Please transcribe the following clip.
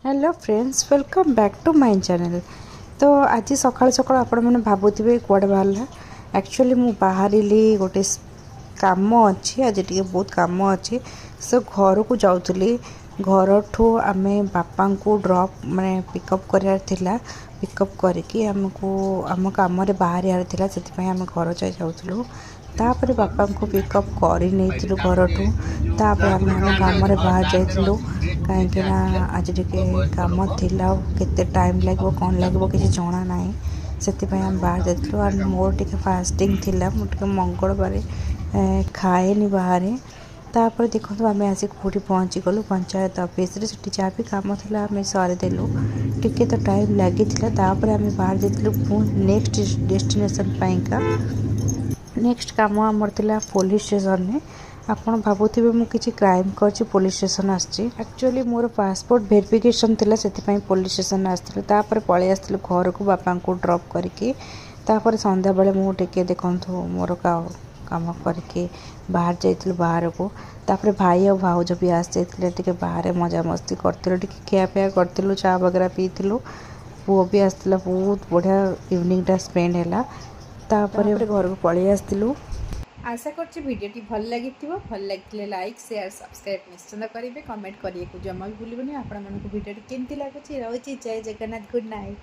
Hello friends welcome back to my channel. तो आज सकाल सकाल आपण मैंने भावुवे कौड़े बाहर एक्चुअली मु बाहर गोटे काम अच्छी आज टे बहुत कम अच्छी सो घर को जाऊली घर ठू आम बापा को ड्रॉप माने पिकअप करार पिकअप करके आमको आम कम बाहर यार से आम घर जाए जाऊँ तापर बापा को पिकअप कर घर ठू तापर आम कम बाहर जाइलु कहीं आज टे कम थिला केते टाइम लगे कौन लगे किसी जना ना से आम बाहर जाइलु और मोर टे फास्टिंग थिला मुझे मंगलवार खाएनी बाहर तापर देखो आम आसिक कौटी पहुँची गलु पंचायत ऑफिस रे जहाँ भी कम था आम सरीदेलु टिके तो टाइम लगी तापर आम बाहर जाइलु नेक्स्ट डेस्टिनेशन पाइका नेक्स्ट काम आमर थिला पुलिस स्टेशन में आपड़ भावुवे मुझे क्राइम कर police station actually more passport verification थिला से पुलिस स्टेशन आसपर पलि आसलु घर को बापा को ड्रॉप करके तापर संध्या बेले मुझे देखु मोर काम करके बाहर जाइलु बाहर को तापर भाई और भाउज भी आसी जाते बाहर मजा मस्ती करूँ खियापिया करूँ चा वगैरह पीलु पुओ भी आसला बहुत बढ़िया इवनिंग टा स्पेंड है तापर घर को पलि आसलु। आशा करछि भिडियोटी भल लगी लाइक शेयर सब्सक्राइब निश्चित करेंगे कमेंट करिए जमा भी भूलबनी आपण मानक भिडियोटी केमती लगुच रही जय जगन्नाथ गुड नाइट।